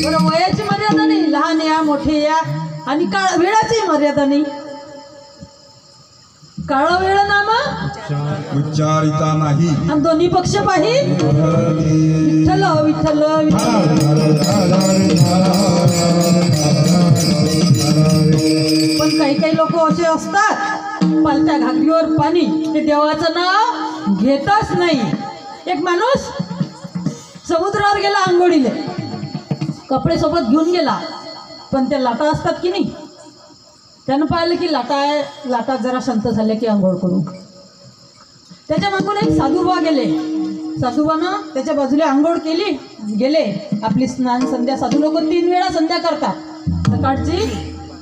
बरं, वयाची मर्यादा नाही, लहान या मोठे या, आणि वेळाची मर्यादा नाही. काळ वेळ नाम उच्चारिता नाही, आणि दोन्ही पक्ष पाही विठ्ठल विठ्ठल पण काही काही लोक असे असतात, पालत्या घागरीवर पाणी, ते देवाचं नाव घेतच नाही. एक माणूस समुद्रावर गेला आंघोळीले, कपडे सोबत घेऊन गेला, पण त्या लाटा असतात की नाही, त्यानं पाहिलं की लाटा आहे, लाटा जरा शांत झाल्या की आंघोळ करू. त्याच्या मागून एक साधुबा गेले, साधुबानं त्याच्या बाजूला आंघोळ केली, गेले आपली स्नान संध्या. साधू लोक 3 वेळा संध्या करतात, सकाळची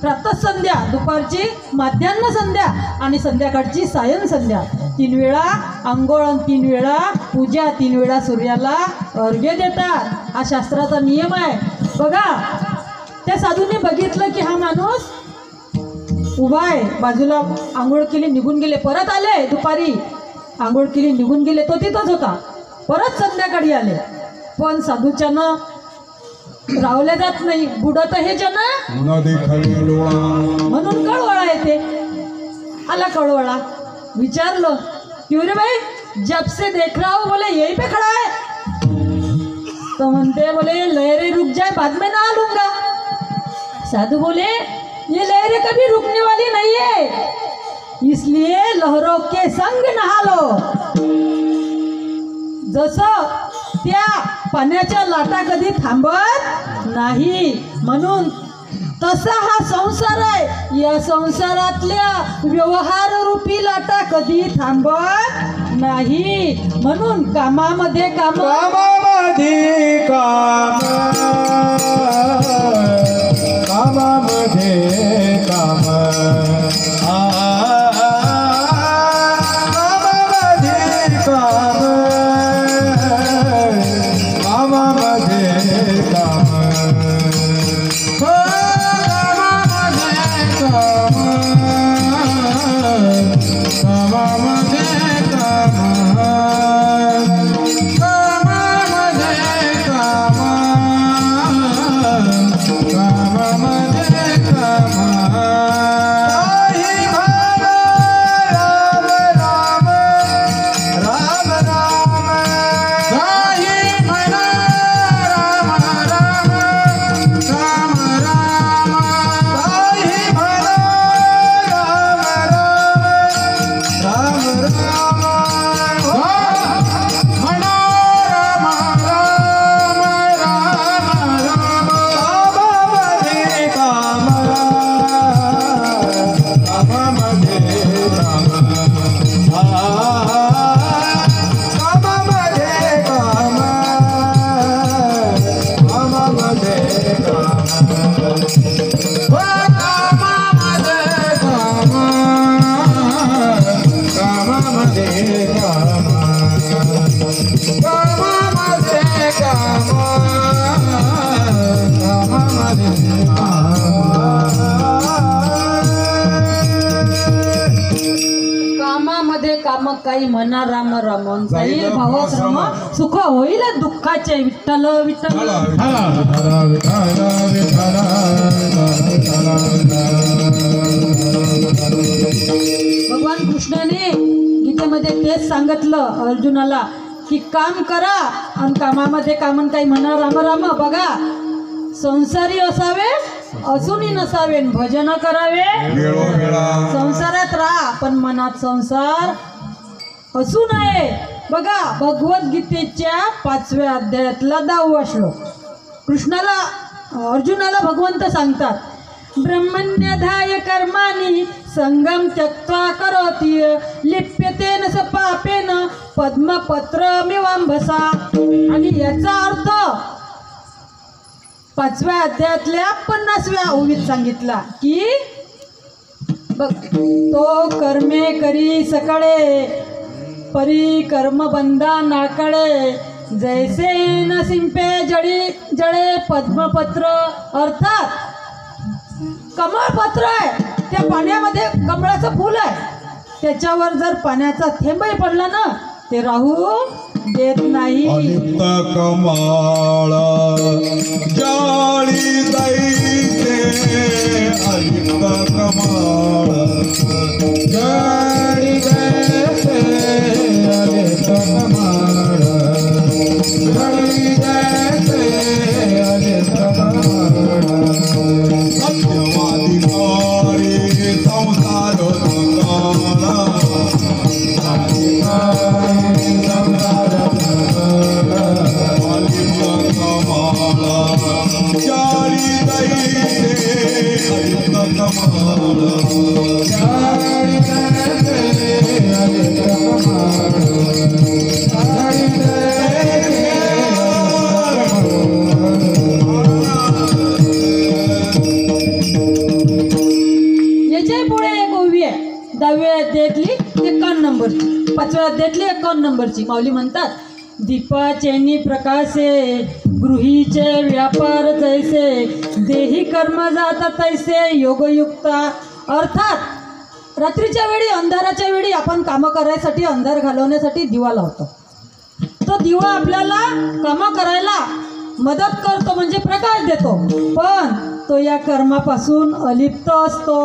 प्रातः संध्या, दुपारची माध्यान्ह संध्या आणि संध्याकाळची सायं संध्या. 3 वेळा आंघोळ, 3 वेळा पूजा, 3 वेळा सूर्याला अर्घ्य देतात. हा शास्त्राचा नियम आहे. बघा, त्या साधूने बघितलं की हा माणूस उभा आहे, बाजूला आंघोळ केली, निघून गेले. परत आले, दुपारी आंघोळ केली, निघून गेले, तो तिथंच होता. परत संध्याकाळी आले, पण साधूच्यानं रावले जात नाही, बुडत हे जन म्हणून कळवळा येते. आला कळवळा, विचारलं, क्यों रे भाई, जब से देख रहा हूं, बोले यही पे खड़ा है. तो म्हणते, बोले लहरें रुक जाए, बाद में नहा लूंगा. साधु बोले, ये लहरें कभी रुकने वाली नहीं है, इसलिए लहरों के संग नहा लो. जसं त्या पाण्याच्या लाटा कधी थांबत नाही, म्हणून तसा हा संसार आहे. या संसारातल्या व्यवहार रूपी लाटा कधी थांबत नाही, म्हणून कामामध्ये काम, कामामध्ये काम, कामामध्ये काम, काम काही म्हणा राम राम, जाईल भावश्रम, सुख होईल दुःखाचे. विठ्ठल विठ्ठल भगवान कृष्णाने गीतेमध्ये तेच सांगितलं अर्जुनाला की काम करा आणि कामामध्ये कामन काही म्हणा राम राम. बघा, संसारी असावे असूनही नसावे, भजन करावे, संसारात राहा पण मनात संसार असू नये. बघा, भगवद्गीतेच्या 5व्या अध्यायातला 10वा श्लोक कृष्णाला अर्जुनाला भगवंत सांगतात, ब्रह्मण्याधाय कर्माणि संगम त्यक्त्वा करोति लिप्यतेन स पापेन पद्मपत्रमिवांभसा. आणि याचा अर्थ 5व्या अध्यायातल्या 50व्या ओवीत सांगितला की बघ, तो कर्मे करी सकळे परी कर्म बंधा नाकडे, जैसे न सिंपे जळे पद्मपत्र. अर्थात कमळपत्र आहे, त्या पाण्यामध्ये कमळाचं फूल आहे, त्याच्यावर जर पाण्याचा थेंबही पडला ना, ते राहून देत नाही. अलिप्त कमाळ जाळी दैते अलिप्त कमाळ जाळी दैते अलिप्त कमाळ जाळी दैते अलिप्त कमाळ सत्यवादी नारी संसार काळा याच्या पुढे एक ओवी आहे 10व्या अध्यायातली 51 नंबरची, 5व्या अध्यायातली 51 नंबरची. माऊली म्हणतात, दीपाचेनी प्रकाशे गृहीचे व्यापार जैसे देही कर्म जाता तैसे योगयुक्ता. अर्थात रात्रीच्या वेळी अंधाराच्या वेळी आपण कामं करायसाठी अंधार घालवण्यासाठी दिवा लावतो. तो दिवा आपल्याला कामं करायला मदत करतो म्हणजे प्रकाश देतो, पण तो या कर्मापासून अलिप्त असतो.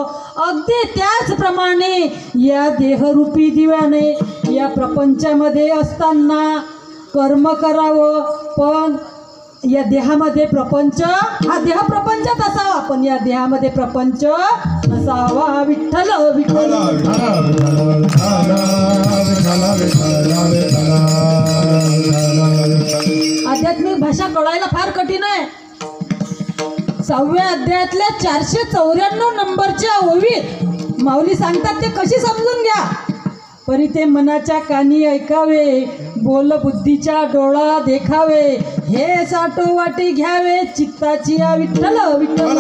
अगदी त्याचप्रमाणे या देहरूपी दिव्याने या प्रपंचामध्ये असताना कर्म करावं, पण या देहामध्ये प्रपंच, हा देह प्रपंचात असावा, पण या देहामध्ये प्रपंच नसावा. विठ्ठल विठ्ठल. आध्यात्मिक भाषा कळायला फार कठीण आहे. 6व्या अध्यायातल्या 494 नंबरच्या ओवीत माऊली सांगतात ते कशी समजून घ्या. परी ते मनाच्या कानी ऐकावे, बोल बुद्धीच्या डोळा देखावे, हे साठो वाटी घ्यावे चित्ताची या. विठ्ठल विठ्ठल.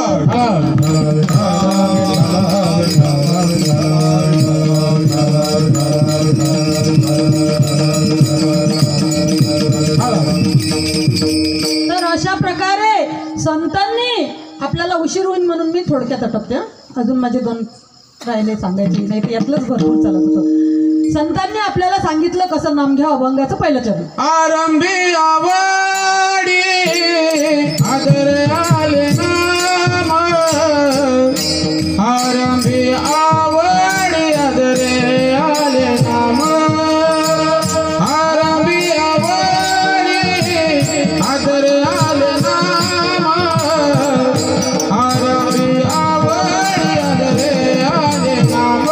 तर अशा प्रकारे संतांनी आपल्याला उशीर होईल म्हणून मी थोडक्यात आटपते. अजून माझे 2 राहिले सांगायचे, नाही तर यातलंच भरपूर चालत होतं. संतांनी आपल्याला सांगितलं कसं नाम घ्या. अभंगाचं पहिलं चरण. आरंभी आवडी आदर आले नाम आरंभी आवडी आदर आले नाम आरंभी आवडी आदर आले नाम आरंभी आवडी आदर आले नाम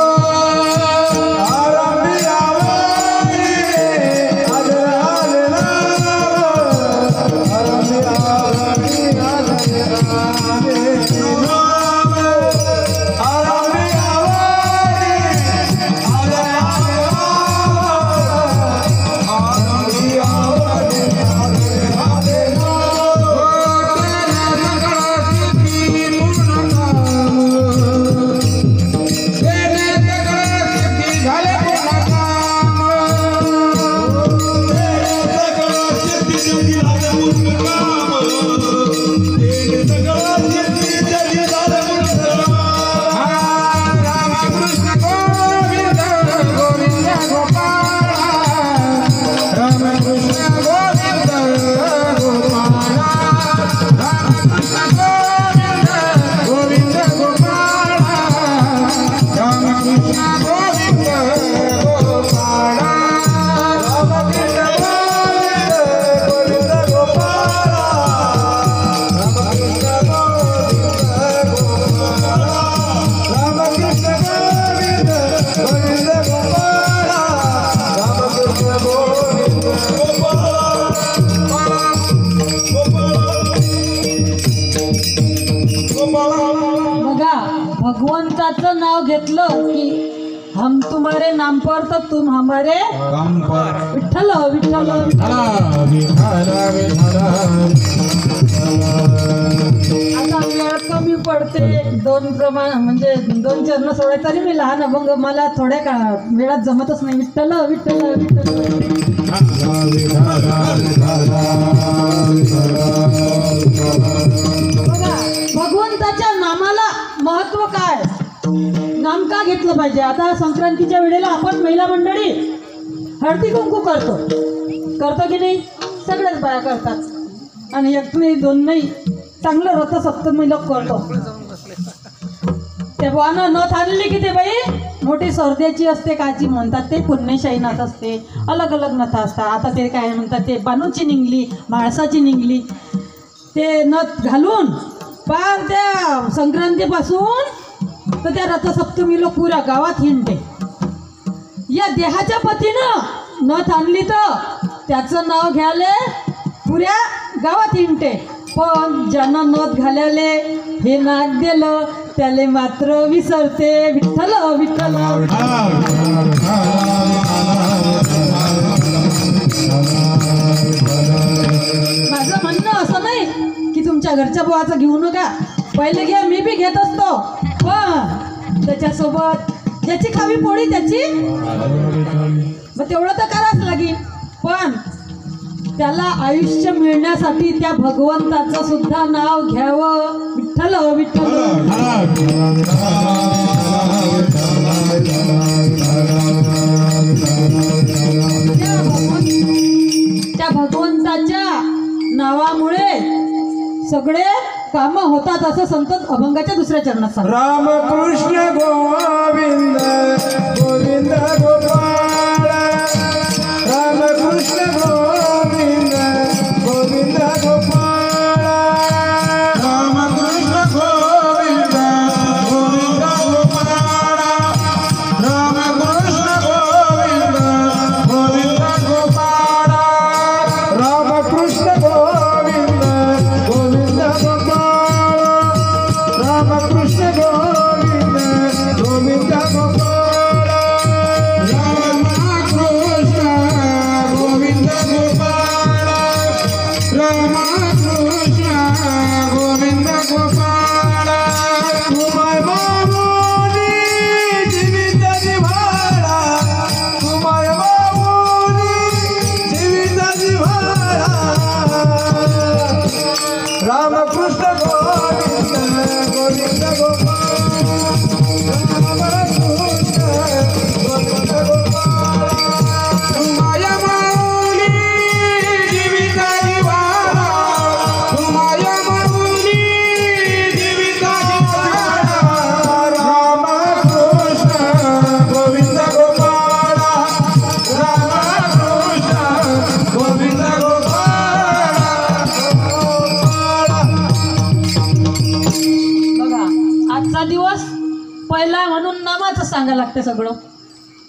भगवंताचं नाव घेतलं की हम तुम्हारे नाम पर तो तुम हमारे काम पर. विठ्ठल विठ्ठल. आता वेळ कमी पडते. 2 प्रमाण म्हणजे 2 चरण सोडाय तरी मी लहान अभंग मला थोड्या वेळात जमतच नाही. विठ्ठल विठ्ठल विठ्ठल. बघा भगवंताच्या नामाला महत्व काय, नाम का घेतलं पाहिजे. आता संक्रांतीच्या वेळेला आपण महिला मंडळी हळदी कुंकू करतो. करतो की नाही? सगळ्याच बाया करतात. आणि एक नाही दोन नाही, चांगलं रथसप्तमी लोक करतो. ते बुवानं नथ आणली की ते बाई मोठी सर्द्याची असते, काची म्हणतात ते, पुण्यशाही नथ असते, अलग अलग नथ असतात. आता ते काय म्हणतात ते बानूची निघली, माळसाची निघली. ते नथ घालून पार त्या संक्रांतीपासून तर त्या रथसप्तमीला पुऱ्या गावात हिंडते. या देहाच्या पतीनं नथ आणली तर त्याचं नाव घ्याले पुऱ्या गावात हिंडते. पण ज्यांना नथ घालाले हे नाक दिलं त्याले मात्र विसरते. विठ्ठल विठ्ठल. माझं म्हणणं असं नाही की तुमच्या घरच्या बुवाचं घेऊ नका, पहिले घ्या, मी बी घेत असतो. पण त्याच्यासोबत ज्याची खावी पोळी त्याची मग तेवढं तर करावंच लागेल. पण त्याला आयुष्य मिळण्यासाठी त्या भगवंताचं सुद्धा नाव घ्यावं. विठ्ठल विठ्ठल. त्या भगवंताच्या नावामुळे सगळे कामं होतात असं संत अभंगाच्या दुसऱ्या चरणात सांगतात. रामकृष्ण गोविंद गोविंद गोपाळ. रामकृष्ण गोविंद गोविंद गोपाळ. रामकृष्ण गोविंद गोविंद गोपाळ. रामकृष्ण गोविंद गोविंद गोपाळ. रामकृष्ण गोविंद गोविंद गोपाळ. रामकृष्ण गोविंद गोविंद गोपाळ. रामकृष्ण गोविंद गोपाळ. रामकृष्ण गोविंद गोपाळ. तुम्हाय माऊली जीवित जिव्हाळा. तुम्हाय माऊली जीवित जिव्हाळा. रामकृष्ण गोविंद गोविंद गोपाळ. रामकृष्ण गोविंद गोपाळ. तुम्हाय माऊली जीवित जिव्हाळा. तुम्हाय माऊली जीवित जिव्हाळा. रामकृष्ण गोविंद गोपाळ. रामकृष्ण गोविंद गोपाळ. बघा, आजचा दिवस पहिला म्हणून नामाचं सांगायला लागतं सगळं.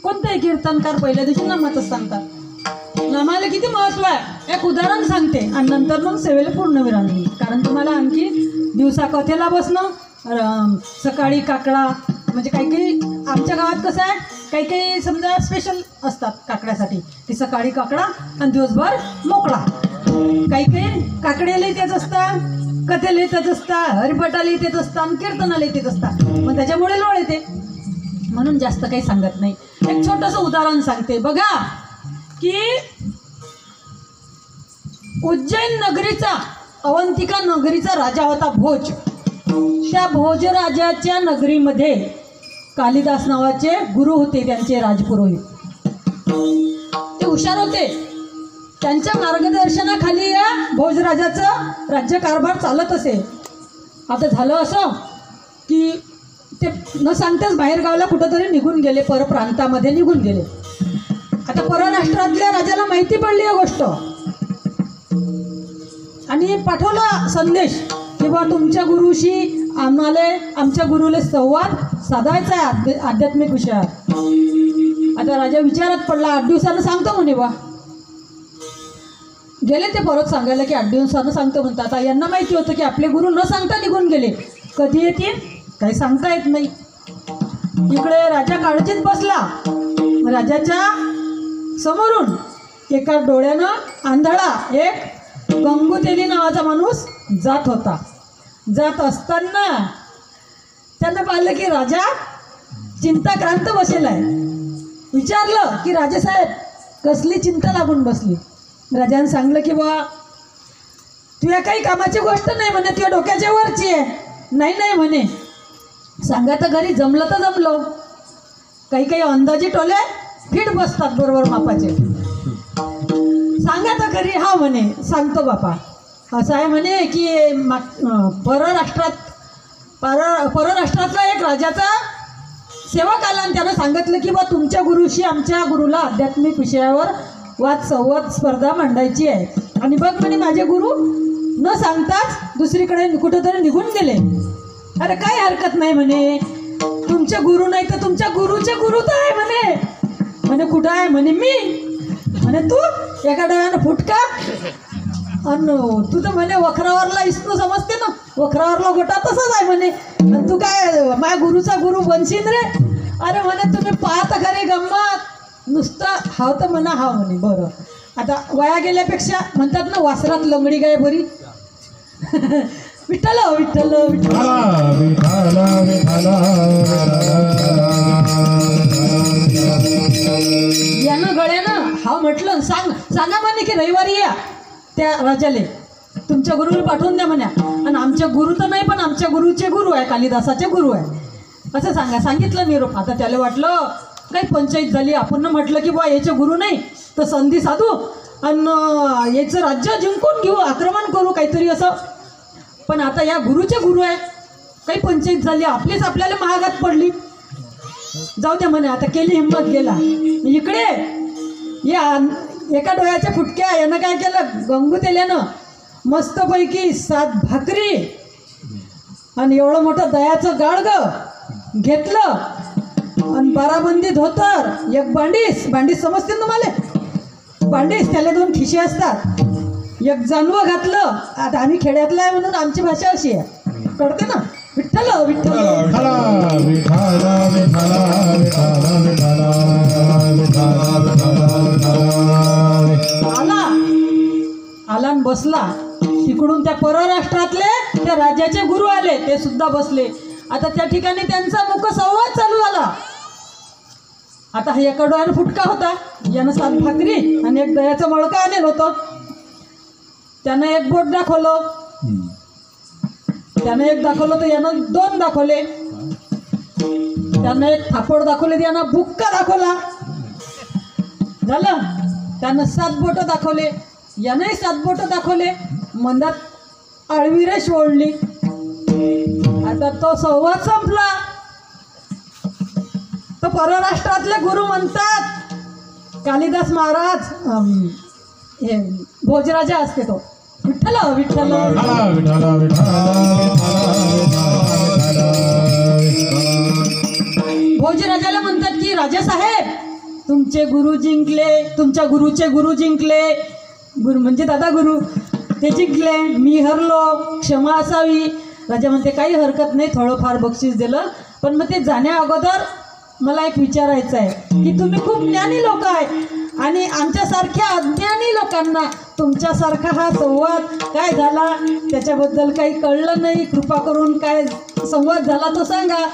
कोणतेही कीर्तनकार पहिल्या दिवशी नामाचंच सांगतात. नामाला किती महत्त्व आहे एक उदाहरण सांगते आणि नंतर मग सेवेला पूर्ण विराम देईन. कारण तुम्हाला आणखी दिवसा कथेला बसणं, सकाळी काकडा, म्हणजे काही काही आमच्या गावात कसं आहे, काही काही समजा स्पेशल असतात काकड्यासाठी, की सकाळी काकडा आणि दिवसभर मोकळा. काही काही काकड्याला तेच असतात, कथेला येतच असतात, हरिपाठाला येतच असतात, कीर्तनाला येतच असतात. मग त्याच्यामुळे लोळ येते म्हणून जास्त काही सांगत नाही. एक छोटंसं उदाहरण सांगते. बघा की उज्जैन नगरीचा, अवंतिका नगरीचा राजा होता भोज. त्या भोजराजाच्या नगरीमध्ये कालिदास नावाचे गुरु होते, त्यांचे राजपुरोहित. ते हुशार होते. त्यांच्या मार्गदर्शनाखाली या भोजराजाचं राज्यकारभार चालत असे. आता झालं असं की ते न सांगताच बाहेर गावाला कुठंतरी निघून गेले, परप्रांतामध्ये निघून गेले. आता परराष्ट्रातल्या राजाला माहिती पडली ही गोष्ट आणि पाठवला संदेश की बा तुमच्या गुरुशी आमच्या गुरुला संवाद साधायचा आहे आध्यात्मिक विषयात. आता राजा विचारात पडला. 8 दिवसानं सांगतो म्हणे बा. गेले ते परत सांगायला की 8 दिवसानं सांगतो म्हणतात. आता यांना माहिती होतं की आपले गुरु न सांगता निघून गेले, कधी येतील काही सांगता येत नाही. इकडे राजा काळजीत बसला. राजाच्या समोरून एका डोळ्यानं आंधळा एक गंगूतेली नावाचा माणूस जात होता. जात असताना त्यांना पाहिलं की राजा चिंताक्रांत बसेला आहे. विचारलं की राजेसाहेब कसली चिंता लागून बसली. राजाने सांगलं की बा तुझ्या काही कामाची गोष्ट नाही म्हणे, तुझ्या डोक्याच्या वरची आहे. नाही म्हणे. सांगा तर घरी जमलं तर जमलं. काही काही अंदाजी टोले फिट बसतात बरोबर मापाचे. सांगा तर खरी. हा म्हणे सांगतो बापा. असं आहे म्हणे की परराष्ट्रातला एक राजाचा सेवक आला आणि त्यानं सांगितलं की बा तुमच्या गुरुशी आमच्या गुरुला आध्यात्मिक विषयावर वाद संवाद स्पर्धा मांडायची आहे. आणि बघ म्हणे माझे गुरु न सांगताच दुसरीकडे कुठंतरी निघून गेले. अरे काय हरकत नाही म्हणे, तुमचे गुरु नाही तर तुमच्या गुरुचे गुरु तर आहे म्हणे. म्हणे कुठं आहे म्हणे मी. म्हणे तू एका डोळ्यानं फुटका अन तू तर म्हणे वखरावरला इस्तू समजते ना, वखरावरला गोटा तसंच आहे म्हणे. आणि तू काय माझ्या गुरुचा गुरु बनशील रे. अरे म्हणे तुम्ही पाहता खरे गंमत, नुसतं हाव तर म्हणा हाव म्हणे. बरं आता वया गेल्यापेक्षा म्हणतात ना वासरात लंगडी गाय बरी. विठ्ठल विठ्ठल विठ्ठल यानं गळ्यानं हाव म्हटलं. सांगा म्हणे की रविवारी या त्या राजाले, तुमच्या गुरुला पाठवून द्या म्हणा. आणि आमच्या गुरु तर नाही पण आमच्या गुरुचे गुरु आहे, कालिदासाचे गुरु आहे असं सांगितलं निरोप. आता त्याला वाटलं काही पंचायत झाली. आपण म्हटलं की बा याचे गुरु नाही तर संधी साधू आणि याचं राज्य जिंकून घेऊ, आक्रमण करू काहीतरी असं. पण आता या गुरुचे गुरु आहे, काही पंचायत झाली, आपलीच आपल्याला महागात पडली. जाऊ द्या म्हणे. आता केली हिंमत, गेला इकडे. या एका डोळ्याच्या फुटक्या यानं काय केलं, गंगूतेल्यानं मस्तपैकी 7 भाकरी आणि एवढं मोठं दयाचं गाडगं घेतलं आणि 12 बंदी धोतर, एक बांडीस समजते ना तुम्हाला, बांडीस त्याला 2 खिशे असतात, एक जानवं घातलं. आता आम्ही खेड्यातलं आहे म्हणून आमची भाषा अशी आहे, कळते ना. विठ्ठल विठ्ठल आला आणि बसला. तिकडून त्या परराष्ट्रातले त्या राजाचे गुरु आले, ते सुद्धा बसले. आता त्या ठिकाणी त्यांचा मुख संवाद चालू झाला. आता हा एका डोळ्यानं फुटका होता, यानं 7 भाकरी आणि एक दह्याचं मळका आणेल होतं. त्यानं एक बोट दाखवलं, त्यानं एक दाखवलं तर यानं 2 दाखवले. त्यानं एक थापड दाखवले, यानं बुक्का दाखवला. झालं. त्यानं 7 बोटं दाखवले, यानंही 7 बोटं दाखवले. मंदात आळवीरेश ओढली. आता तो संवाद संपला. तर परराष्ट्रातले गुरु म्हणतात, कालिदास महाराज हे भोजराजा असते तो. विठ्ठल विठ्ठल भोजराजाला म्हणतात की राजासाहेब तुमचे गुरु जिंकले, तुमच्या गुरुचे गुरु जिंकले. गुरु म्हणजे दादा गुरु, ते जिंकले, मी हरलो, क्षमा असावी. राजा म्हणते काही हरकत नाही, थोडंफार बक्षीस दिलं. पण मग ते जाण्या अगोदर मला एक विचारायचं आहे की तुम्ही खूप ज्ञानी लोक आहे आणि आमच्यासारख्या अज्ञानी लोकांना तुमच्यासारखा हा संवाद काय झाला त्याच्याबद्दल काही कळलं नाही, कृपा करून काय संवाद झाला तो सांगा.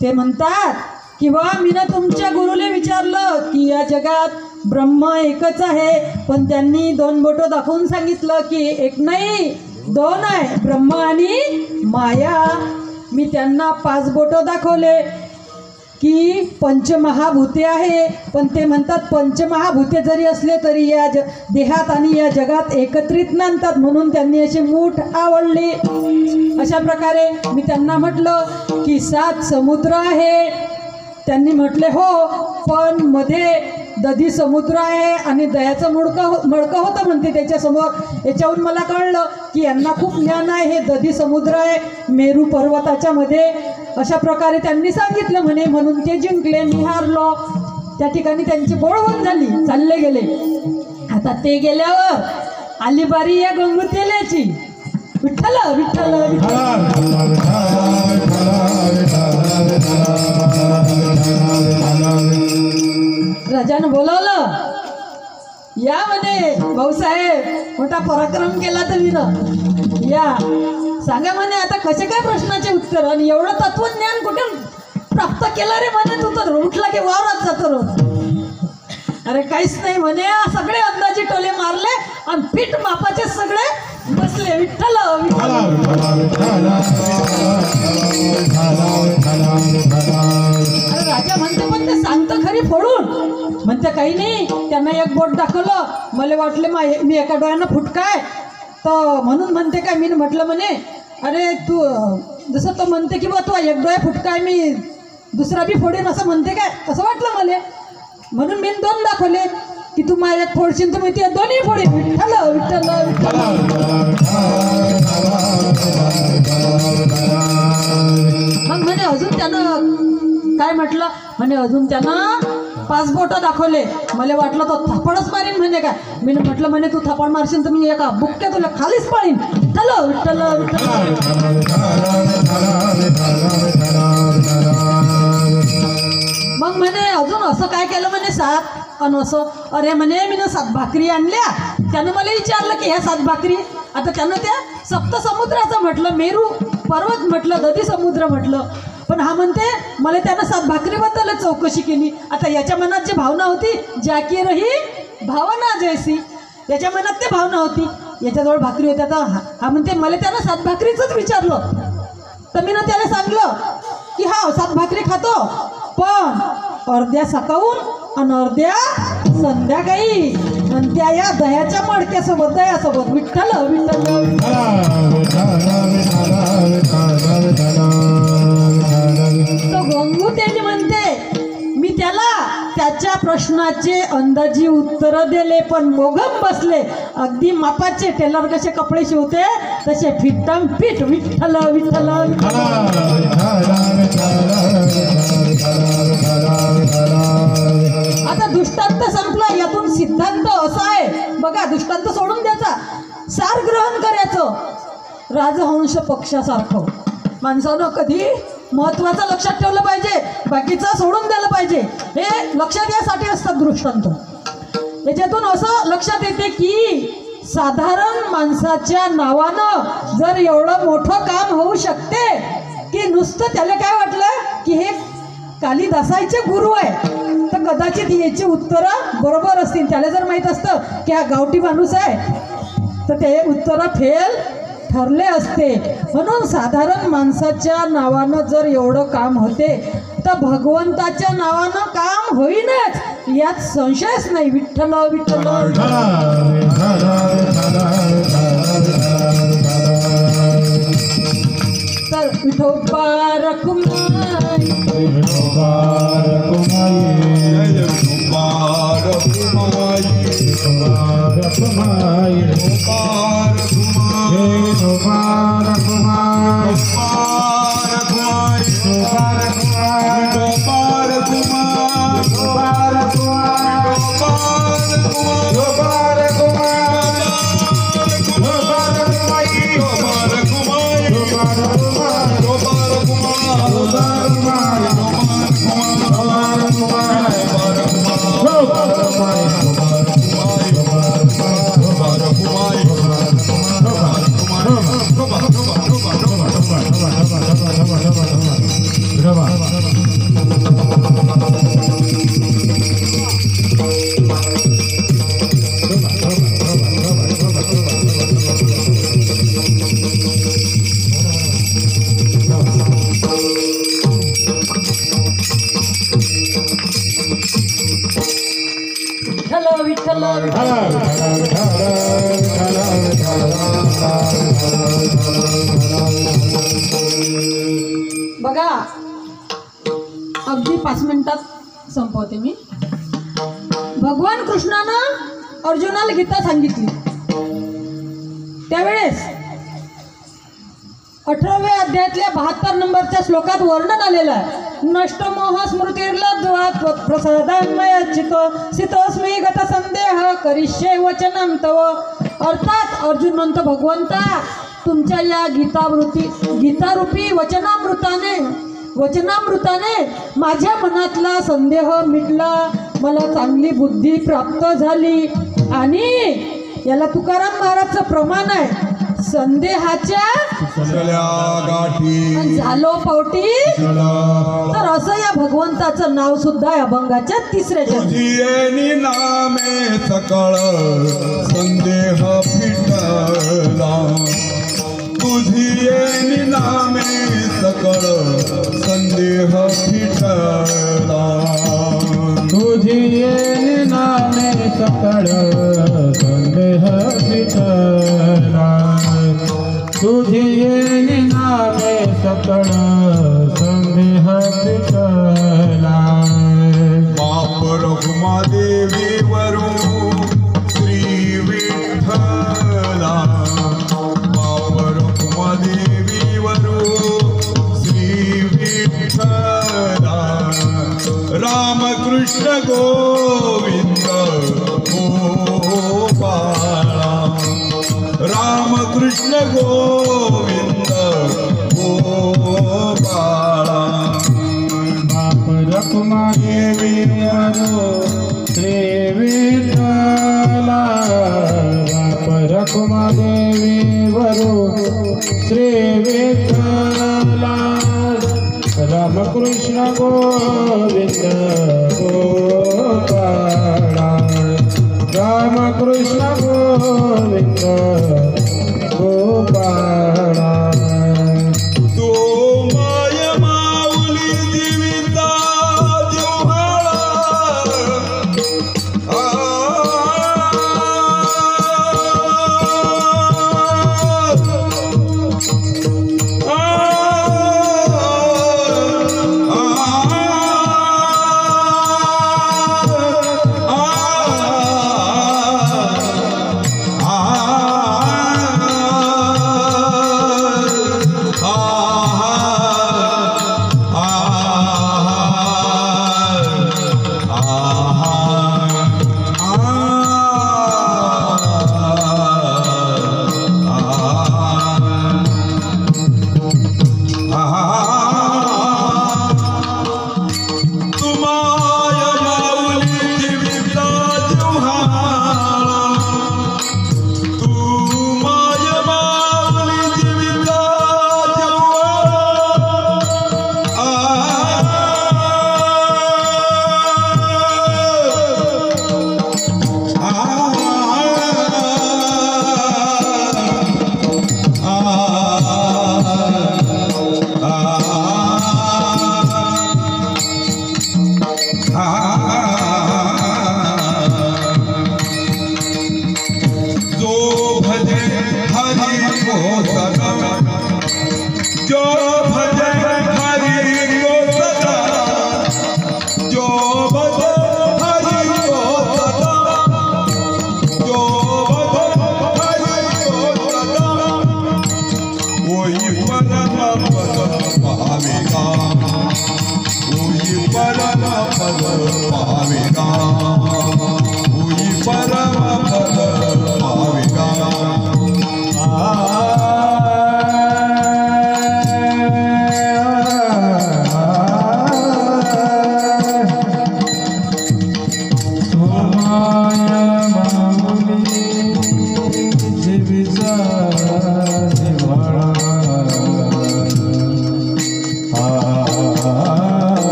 ते म्हणतात की बा मी ना तुमच्या गुरुले विचारलं की या जगात ब्रह्म एकच आहे, पण त्यांनी 2 बोटं दाखवून सांगितलं की एक नाही 2 आहे, ब्रह्म आणि माया. मी त्यांना 5 बोटं दाखवले की पंचमहाभूते आहे, पण ते म्हणतात पंचमहाभूते जरी असले तरी या देहात आणि या जगात एकत्रित नांदतात, म्हणून त्यांनी अशी मूठ आवडली. अशा प्रकारे मी त्यांना म्हटलं की 7 समुद्र आहे. त्यांनी म्हटले हो, पण मध्ये दधी समुद्र आहे आणि दह्याचं मडकं होतं म्हणते त्याच्यासमोर. याच्याहून मला कळलं की यांना खूप ज्ञान आहे. हे दधी समुद्र आहे मेरू पर्वताच्या मध्ये. अशा प्रकारे त्यांनी सांगितलं म्हणे, म्हणून ते जिंकले, मी हारलो. त्या ठिकाणी त्यांची बोळवण झाली, चालले गेले. आता ते गेल्यावर आली बारी या गंगूतेल्याची. विठ्ठल विठ्ठल राजानं बोलावलं, या म्हणे भाऊसाहेब मोठा पराक्रम केला तुम्ही ना, या सांगा म्हणे आता कसे काय प्रश्नाचे उत्तर. आणि एवढं तत्वज्ञान कुठे प्राप्त केलं रे म्हणे, तू तर उठला की वावरात जातो रोज. अरे काहीच नाही म्हणे, सगळे अंदाजी टोले मारले आणि पीठ मापाचे सगळे बसले. विठ्ठल अरे राजा म्हणते पण ते सांगतं खरी फोडून. म्हणते काही नाही, त्यांना एक बोट दाखवलं. मला वाटले मी एका डोळ्यानं फुटकाय तर म्हणून म्हणते काय. मी म्हटलं म्हणे अरे तू जसं तो म्हणते की बा तू एक डोळ्या फुटकाय मी दुसरा बी फोडेन असं म्हणते काय, असं वाटलं मला. म्हणून मी 2 दाखवले की तू माझ्या एक फोडशील तर मी ते दोन्ही फोडे. विठ्ठल विठ्ठल विठ्ठल. मग म्हणे अजून त्यानं काय म्हटलं म्हणे अजून त्यानं 5 बोटं दाखवले. मला वाटलं तो थापडच मारीन म्हणे काय. मी म्हटलं म्हणे तू थापड मारशील तर मी एका बुक्क्या तुला खालीच पाळीन. विठ्ठल विठ्ठल विठ्ठल. मग म्हणे अजून असं काय केलं म्हणे 7 आणि असं. अरे म्हणे मी 7 भाकरी आणल्या. त्यानं मला विचारलं की ह्या 7 भाकरी. आता त्यानं त्या सप्तसमुद्राचं म्हटलं, मेरू पर्वत म्हटलं, दधी समुद्र म्हटलं. पण हा म्हणते मला त्यानं 7 भाकरीबद्दल चौकशी केली. आता याच्या मनात जी भावना होती जाकी रही भावना जैसी, याच्या मनात ते भावना होती. याच्याजवळ भाकरी होत्या तर हा म्हणते मला त्यानं 7 भाकरीचंच विचारलं. तर मी ना त्याला सांगलं की हा 7 भाकरी खातो पण अर्ध्या सकाळून आणि अर्ध्या संध्याकाळी आणि त्या या दह्याच्या मडक्यासोबत दह्यासोबत. विठ्ठल विठ्ठल. तो गंगू त्यांनी म्हणते मी त्याला त्याच्या प्रश्नाचे अंदाजी उत्तर दिले पण मोघम बसले. अगदी मापाचे टेलर कसे कपडे शिवते तसे फिटम फिट. विठ्ठल विठ्ठल. आता दृष्टांत संपला. यातून सिद्धांत असा आहे बघा. दृष्टांत सोडून द्यायचा, सार ग्रहण करायचं. राजहंस पक्षासारखं माणसानं कधी महत्त्वाचं लक्षात ठेवलं पाहिजे, बाकीचं सोडून द्यायला पाहिजे. हे लक्षात यासाठी असतात दृष्टांत. याच्यातून असं लक्षात येते की साधारण माणसाच्या नावानं जर एवढं मोठं काम होऊ शकते की नुसतं त्याला काय वाटलं की हे कालिदासाचे गुरु आहे तर कदाचित याची उत्तरं बरोबर असतील. त्याला जर माहीत असतं की हा गावठी माणूस आहे तर ते उत्तरं फेल ठरले असते. म्हणून साधारण माणसाच्या नावानं जर एवढं काम होते तर भगवंताच्या नावानं काम होईनच यात संशयच नाही. विठ्ठल विठ्ठल. तर विठोबा रखुमाई बघा अगदी 5 मिनिटात संपवते मी. भगवान कृष्णानं अर्जुनाला गीता सांगितली. त्यावेळेस 18व्या अध्यायातल्या 72 नंबरच्या श्लोकात वर्णन आलेलं आहे. नष्ट मोह स्मृतिर्लब्ध्वा प्रसादान्मय चितो सितोस्मी गत संदेह करिष्ये वचनं तव. अर्थात अर्जुन म्हणतो भगवंता तुमच्या या गीतारूपी वचनामृताने माझ्या मनातला संदेह मिटला, मला चांगली बुद्धी प्राप्त झाली. आणि याला तुकाराम महाराजचं प्रमाण आहे संदेहाच्या गाठी झालो पावटी. तर असं या भगवंताचं नाव सुद्धा आहे अभंगाच्या 3ऱ्या नामे सकळ संदेह फिटला. तुझी नामे सकळ संदेह फिटला. तुझी नामे तुझी येणी नामे सकळ संदेह पिटला बाप रखुमादेवी वरू श्री विठ्ठला बाप रखुमादेवी वरू श्री विठ्ठला रामकृष्ण गोविंद गोपाळा रामकृष्ण गोविंद गोपाळा बाप रखुमादेवी वरू श्री विठ्ठला बाप रखुमादेवी वरू श्री विठ्ठला रामकृष्ण गोविंद गोपाळा रामकृष्ण गोविंद गोपाळा तो माय माऊली जीविता जिव्हाळा जो भजे हरि को सदा जो भजे हरि को सदा जो भजे हरि को सदा जो भजे हरि को सदा वही परम पद पावेगा वही परम पद पावेगा वही परम पद पावेगा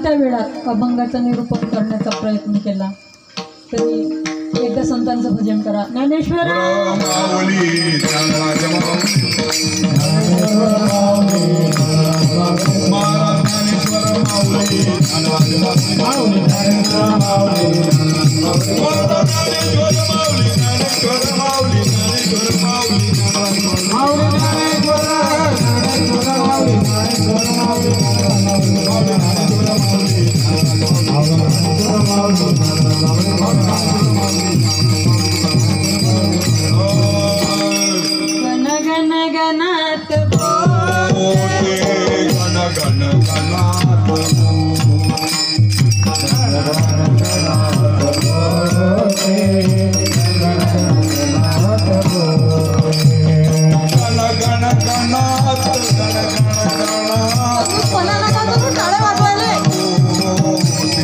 छोट्या वेळात अभंगाचं निरूपण करण्याचा प्रयत्न केला तरी एकदा संतांचं भजन करा. ज्ञानेश्वर माऊली ज्ञानराज महाराज ज्ञानेश्वर माऊली ज्ञानराज माऊली ज्ञानेश्वर माऊली ज्ञानेश्वर माऊली ज्ञानेश्वर माऊली ज्ञानेश्वर माऊली गण गण गणात बोले गण गण गणात गण गण गणात गण गण गणात कोणा नका करू टाळे वाजवायले.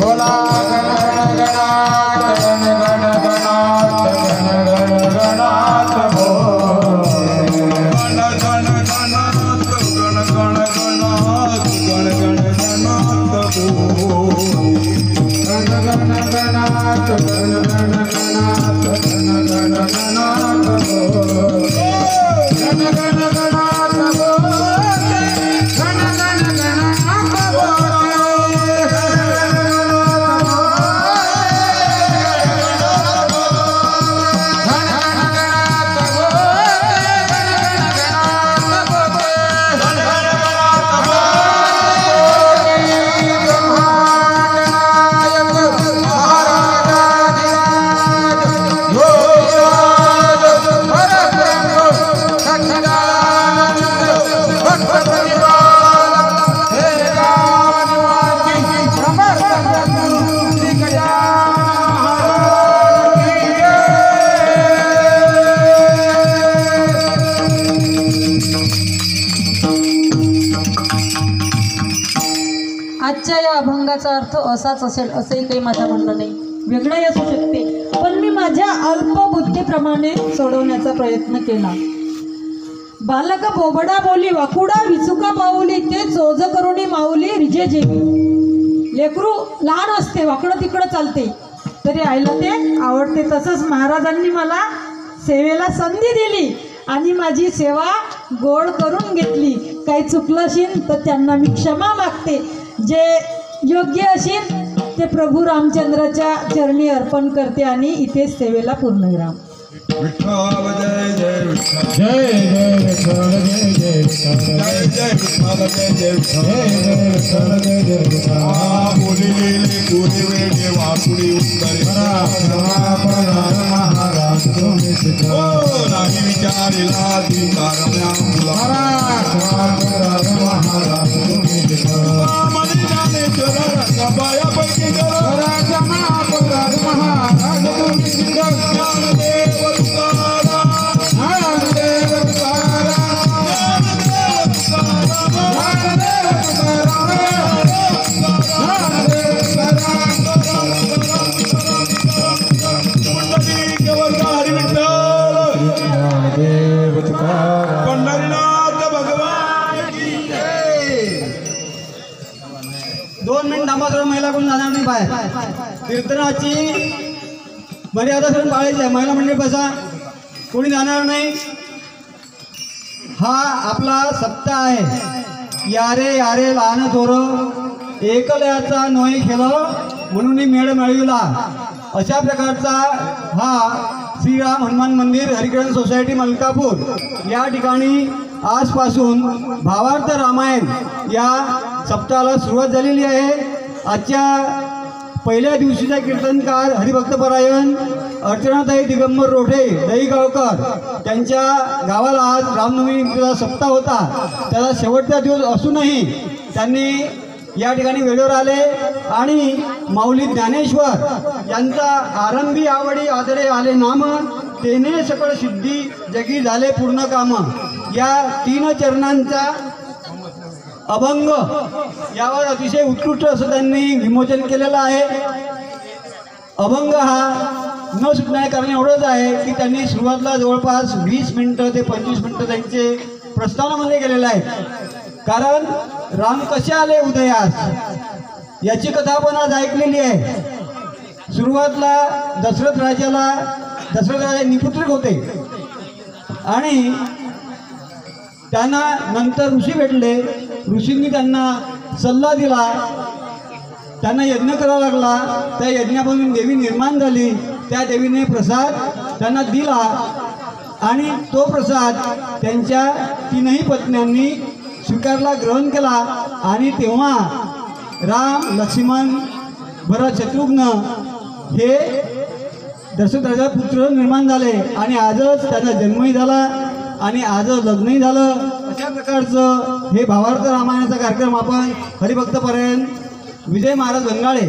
बोला गण गणात गण गण गणात गण गण गणात बोले. गण गण गणात गण गण गणात गण गण गणात बोले. गण गण गणात गण गण गणात गण गण गणात बोले. गण गण गणात बोले. गण गण गणात आजच्या या अभंगाचा अर्थ असाच असेल असंही काही माझं म्हणणं नाही, वेगळंही असू शकते, पण मी माझ्या अल्पबुद्धीप्रमाणे सोडवण्याचा प्रयत्न केला. बालक बोबडा बोली वाकुडा विचुका पाऊली ते चोज करुणी माऊली रिजे जेवी. लेकरू लहान असते वाकडं तिकडं चालते तरी आईला ते आवडते. तसंच महाराजांनी मला सेवेला संधी दिली आणि माझी सेवा गोड करून घेतली. काही चुकलं असेल तर त्यांना मी क्षमा मागते. जे योग्य असेल ते प्रभू रामचंद्राच्या चरणी अर्पण करते आणि इथेच सेवेला पूर्णविराम. विठ्ठल जय जय विठ्ठल जय जय विठ्ठल जय जय विठ्ठल जय जय विठ्ठल जय जय विठ्ठल जय विठ्ठल जय जय विठ्ठल. बोलिलेले कोणी वेळे वाकुडी उत्तरे महाराज तुम्ही सिद्ध. ओ नाही विचारिला अधिकार म्यामुला महाराज तुम्ही सिद्ध. मनी ज्ञानेश्वर रंगाबायापैकी जरा महाराज तुम्ही सिद्ध. ज्ञानदेव तुकाराम ज्ञानदेव तुकाराम. ज्ञानदेव तुकाराम ज्ञानदेव तुकाराम. पंढरीनाथ भगवान की जय. 2 मिनिट थांबा, जरा महिला कोण जाणार नाही बाहेर. कीर्तनाची मर्यादा सगळं पाळायची आहे. महिला मंडळी बसा, कोणी जाणार नाही. हा आपला सप्ताह आहे. यारे यारे लहान थोरं एकल्याचा नोई खेळं म्हणून मेळ मिळविला, अशा प्रकारचा हा श्रीराम हनुमान मंदिर हरिकिरण सोसायटी मलकापूर या ठिकाणी आजपासून भावार्थ रामायण या सप्ताहाला सुरुवात झालेली आहे. आजच्या पहिल्या दिवशीचा कीर्तनकार हरिभक्तपरायण अर्चनाताई दिगंबर रोठे दहीगावकर त्यांच्या गावाला आज रामनवमीचा सप्ताह होता. त्याचा शेवटचा दिवस असूनही त्यांनी या ठिकाणी वेळेवर आले आणि माऊली ज्ञानेश्वर यांचा आरंभी आवडी आदरे आले नाम, तेने सकळ सिद्धी जगी झाले पूर्ण काम या 3 चरणांचा अभंग यावर अतिशय उत्कृष्ट असं त्यांनी विमोचन केलेलं आहे. अभंग हा न सुटण्याचे कारण एवढंच आहे की त्यांनी सुरुवातीला जवळपास 20 मिनिटं ते 25 मिनिटं त्यांचे प्रस्तावनामध्ये गेलेलं आहे. कारण राम कसे आले उदयास याची कथा आपण आज ऐकलेली आहे. सुरुवातला दशरथ राजे निपुत्रिक होते आणि त्यांना नंतर ऋषी भेटले. ऋषींनी त्यांना सल्ला दिला, त्यांना यज्ञ करावा लागला. त्या यज्ञापासून देवी निर्माण झाली. त्या देवीने प्रसाद त्यांना दिला आणि तो प्रसाद त्यांच्या तीनही पत्न्यांनी स्वीकारला, ग्रहण केला. आणि तेव्हा राम, लक्ष्मण, भरत, शत्रुघ्न हे दशरथ राजा पुत्र निर्माण झाले आणि आजच त्यांचा जन्मही झाला आणि आजच लग्नही झालं. अशा प्रकारचं हे भावार्थ रामायणाचा कार्यक्रम आपण हरिभक्तपर्यंत विजय महाराज गंगाळे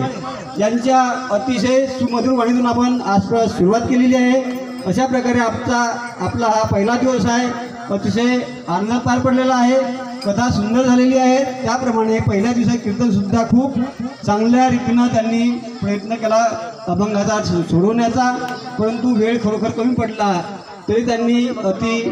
यांच्या अतिशय सुमधुर वाणीतून आपण आज सुरुवात केलेली आहे. अशा प्रकारे आपला हा पहिला दिवस आहे. अतिशय आनंद पार पडलेला आहे. कथा सुंदर झालेली आहे. त्याप्रमाणे पहिल्या दिवसात कीर्तनसुद्धा खूप चांगल्या रीतीनं त्यांनी प्रयत्न केला अभंगाचा सोडवण्याचा, परंतु वेळ खरोखर कमी पडला तरी त्यांनी अति